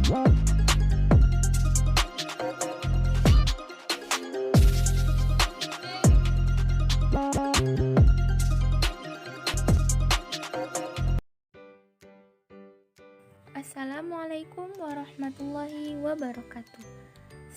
Assalamualaikum warahmatullahi wabarakatuh.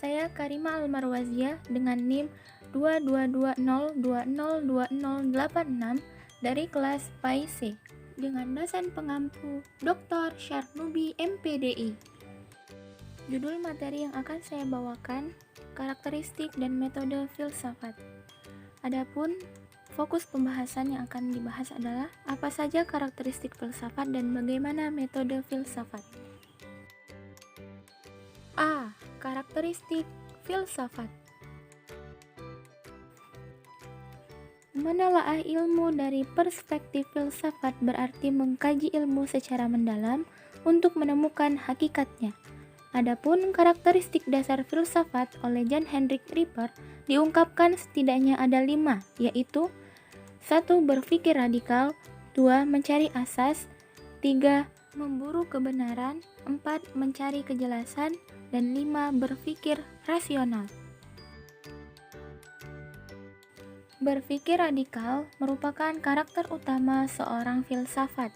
Saya Karima Almarwaziah dengan NIM 2220202086 dari kelas PAI-C dengan dosen pengampu Dr. Syarnubi MPDI. Judul materi yang akan saya bawakan, karakteristik dan metode filsafat. Adapun fokus pembahasan yang akan dibahas adalah apa saja karakteristik filsafat dan bagaimana metode filsafat. A. Karakteristik filsafat. Menelaah ilmu dari perspektif filsafat berarti mengkaji ilmu secara mendalam untuk menemukan hakikatnya. Adapun karakteristik dasar filsafat oleh John Hendrik Rieper diungkapkan setidaknya ada 5, yaitu 1. Berpikir radikal, 2. Mencari asas, 3. Memburu kebenaran, 4. Mencari kejelasan, dan 5. Berpikir rasional. Berpikir radikal merupakan karakter utama seorang filsafat,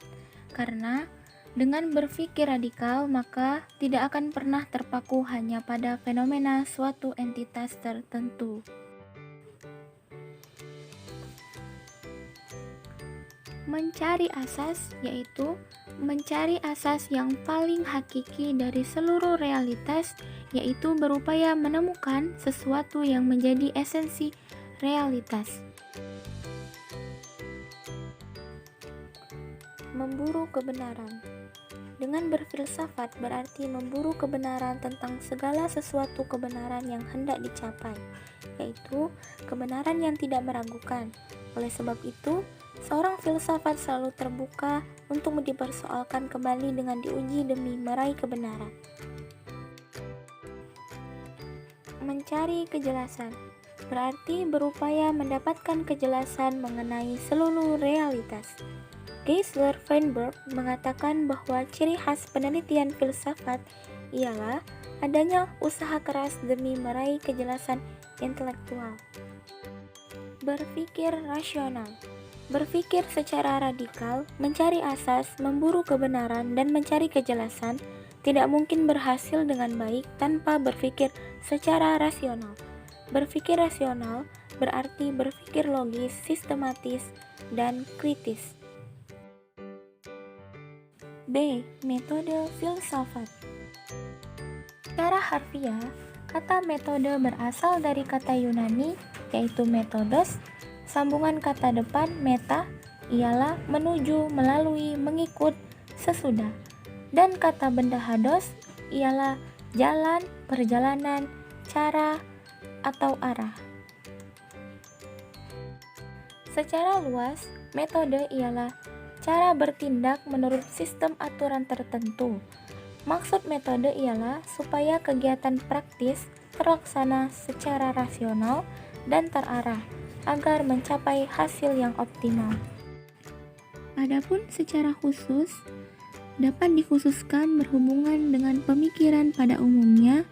karena dengan berpikir radikal maka tidak akan pernah terpaku hanya pada fenomena suatu entitas tertentu. Mencari asas yaitu mencari asas yang paling hakiki dari seluruh realitas, yaitu berupaya menemukan sesuatu yang menjadi esensi realitas. Memburu kebenaran. Dengan berfilsafat berarti memburu kebenaran tentang segala sesuatu kebenaran yang hendak dicapai, yaitu kebenaran yang tidak meragukan. Oleh sebab itu, seorang filsafat selalu terbuka untuk dipersoalkan kembali dengan diuji demi meraih kebenaran. Mencari kejelasan berarti berupaya mendapatkan kejelasan mengenai seluruh realitas. Geisler Feinberg mengatakan bahwa ciri khas penelitian filsafat ialah adanya usaha keras demi meraih kejelasan intelektual. Berpikir rasional. Berpikir secara radikal, mencari asas, memburu kebenaran, dan mencari kejelasan tidak mungkin berhasil dengan baik tanpa berpikir secara rasional. Berpikir rasional berarti berpikir logis, sistematis, dan kritis. B. Metode filsafat. Secara harfiah, kata metode berasal dari kata Yunani yaitu methodos, sambungan kata depan meta ialah menuju, melalui, mengikut, sesudah, dan kata benda hados ialah jalan, perjalanan, cara, atau arah. Secara luas, metode ialah cara bertindak menurut sistem aturan tertentu. Maksud metode ialah supaya kegiatan praktis terlaksana secara rasional dan terarah agar mencapai hasil yang optimal. Adapun secara khusus dapat dikhususkan berhubungan dengan pemikiran pada umumnya,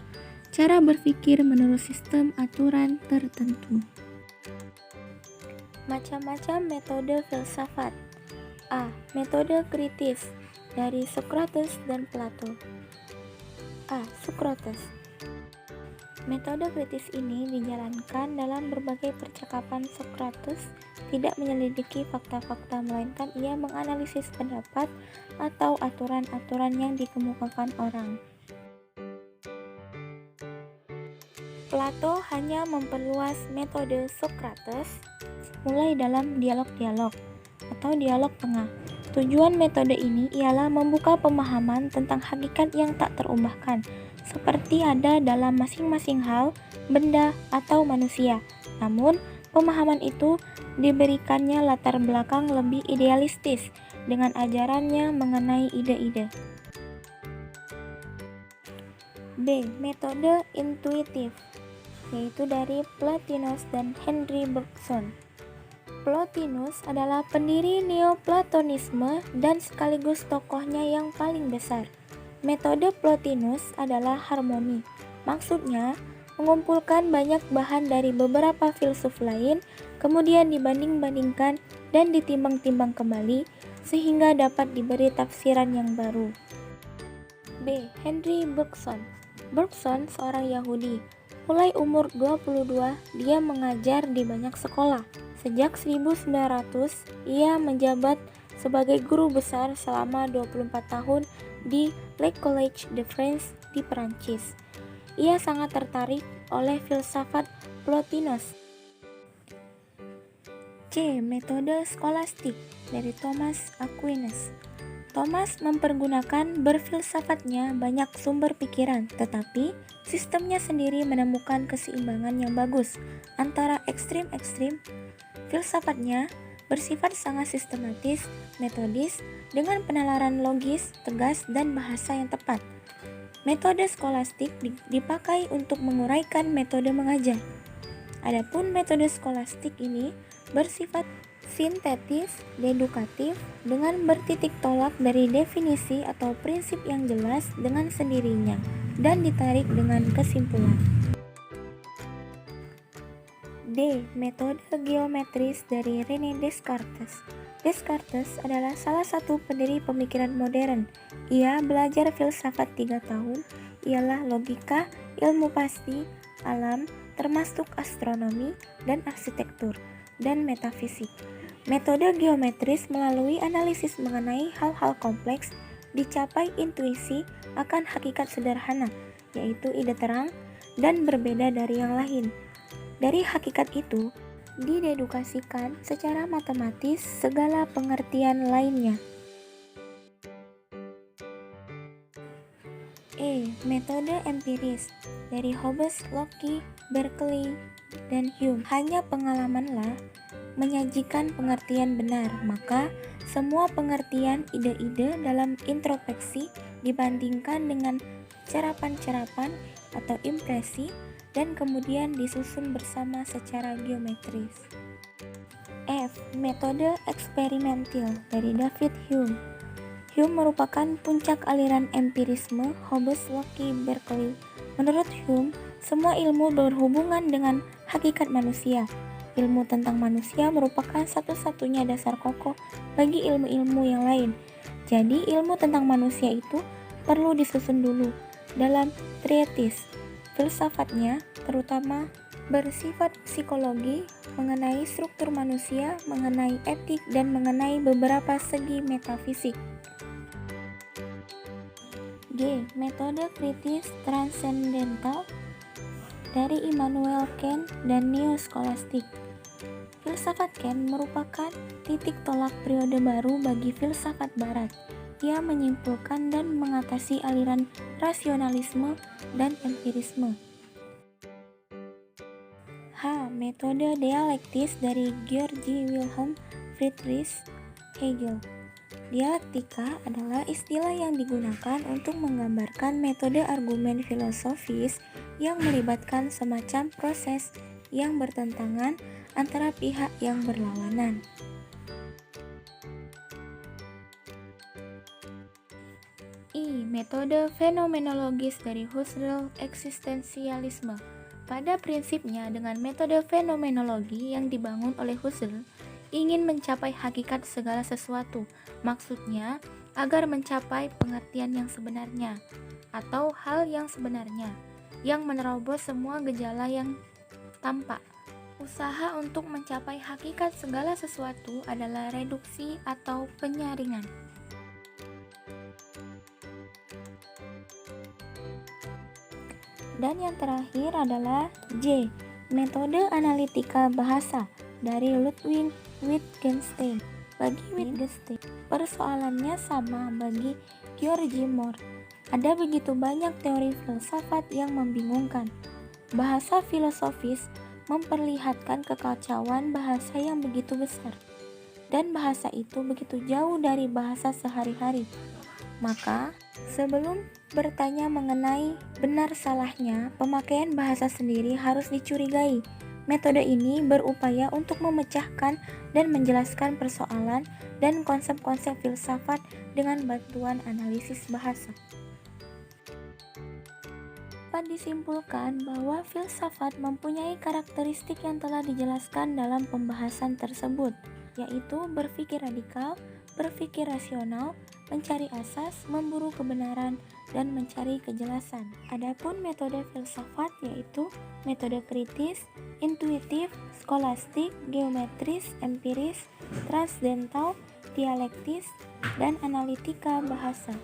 cara berpikir menurut sistem aturan tertentu. Macam-macam metode filsafat. A. Metode kritis dari Socrates dan Plato. A. Socrates. Metode kritis ini dijalankan dalam berbagai percakapan. Socrates tidak menyelidiki fakta-fakta, melainkan ia menganalisis pendapat atau aturan-aturan yang dikemukakan orang. Plato hanya memperluas metode Socrates mulai dalam dialog-dialog atau dialog tengah. Tujuan metode ini ialah membuka pemahaman tentang hakikat yang tak terubahkan, seperti ada dalam masing-masing hal, benda, atau manusia. Namun, pemahaman itu diberikannya latar belakang lebih idealistis dengan ajarannya mengenai ide-ide. B. Metode intuitif, yaitu dari Plotinus dan Henry Bergson. Plotinus adalah pendiri Neoplatonisme dan sekaligus tokohnya yang paling besar. Metode Plotinus adalah harmoni. Maksudnya, mengumpulkan banyak bahan dari beberapa filsuf lain, kemudian dibanding-bandingkan dan ditimbang-timbang kembali, sehingga dapat diberi tafsiran yang baru. B. Henry Bergson. Bergson seorang Yahudi. Mulai umur 22, dia mengajar di banyak sekolah. Sejak 1900, ia menjabat sebagai guru besar selama 24 tahun di Le Collège de France di Perancis. Ia sangat tertarik oleh filsafat Plotinus. C. Metode skolastik dari Thomas Aquinas. Thomas mempergunakan berfilsafatnya banyak sumber pikiran, tetapi sistemnya sendiri menemukan keseimbangan yang bagus antara ekstrim-ekstrim. Filsafatnya bersifat sangat sistematis, metodis, dengan penalaran logis, tegas, dan bahasa yang tepat. Metode skolastik dipakai untuk menguraikan metode mengajar. Adapun metode skolastik ini bersifat sintetis, dedukatif, dengan bertitik tolak dari definisi atau prinsip yang jelas dengan sendirinya dan ditarik dengan kesimpulan. D. Metode geometris dari René Descartes. Descartes adalah salah satu pendiri pemikiran modern. Ia belajar filsafat 3 tahun, ialah logika, ilmu pasti, alam, termasuk astronomi dan arsitektur, dan metafisik. Metode geometris melalui analisis mengenai hal-hal kompleks dicapai intuisi akan hakikat sederhana, yaitu ide terang dan berbeda dari yang lain. Dari hakikat itu, didedukasikan secara matematis segala pengertian lainnya. E. Metode empiris dari Hobbes, Locke, Berkeley, dan Hume. Hanya pengalamanlah menyajikan pengertian benar, maka semua pengertian ide-ide dalam introspeksi dibandingkan dengan cerapan-cerapan atau impresi dan kemudian disusun bersama secara geometris. F. Metode eksperimental dari David Hume. Hume merupakan puncak aliran empirisme Hobbes, Locke, Berkeley. Menurut Hume, semua ilmu berhubungan dengan hakikat manusia. Ilmu tentang manusia merupakan satu-satunya dasar kokoh bagi ilmu-ilmu yang lain. Jadi ilmu tentang manusia itu perlu disusun dulu dalam treatise. Filsafatnya terutama bersifat psikologi, mengenai struktur manusia, mengenai etik, dan mengenai beberapa segi metafisik. G. Metode kritis transendental dari Immanuel Kant dan neoskolastik. Filsafat Kant merupakan titik tolak periode baru bagi filsafat barat. Ia menyimpulkan dan mengatasi aliran rasionalisme dan empirisme. H. Metode dialektis dari Georg Wilhelm Friedrich Hegel. Dialektika adalah istilah yang digunakan untuk menggambarkan metode argumen filosofis yang melibatkan semacam proses yang bertentangan antara pihak yang berlawanan. I. Metode fenomenologis dari Husserl eksistensialisme. Pada prinsipnya, dengan metode fenomenologi yang dibangun oleh Husserl, ingin mencapai hakikat segala sesuatu, maksudnya agar mencapai pengertian yang sebenarnya atau hal yang sebenarnya yang menerobos semua gejala yang tampak. Usaha untuk mencapai hakikat segala sesuatu adalah reduksi atau penyaringan. Dan yang terakhir adalah J. Metode analitika bahasa dari Ludwig Wittgenstein. Bagi Wittgenstein, persoalannya sama bagi George Moore. Ada begitu banyak teori filsafat yang membingungkan. Bahasa filosofis memperlihatkan kekacauan bahasa yang begitu besar, dan bahasa itu begitu jauh dari bahasa sehari-hari. Maka, sebelum bertanya mengenai benar salahnya, pemakaian bahasa sendiri harus dicurigai. Metode ini berupaya untuk memecahkan dan menjelaskan persoalan dan konsep-konsep filsafat dengan bantuan analisis bahasa. dapat disimpulkan bahwa filsafat mempunyai karakteristik yang telah dijelaskan dalam pembahasan tersebut, yaitu berpikir radikal, berpikir rasional, mencari asas, memburu kebenaran, dan mencari kejelasan. Adapun metode filsafat yaitu metode kritis, intuitif, skolastik, geometris, empiris, transdental, dialektis, dan analitika bahasa.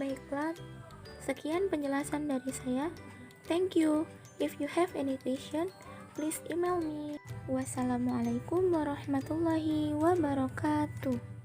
Baiklah, sekian penjelasan dari saya. Thank you. If you have any question, please email me. Wassalamualaikum warahmatullahi wabarakatuh.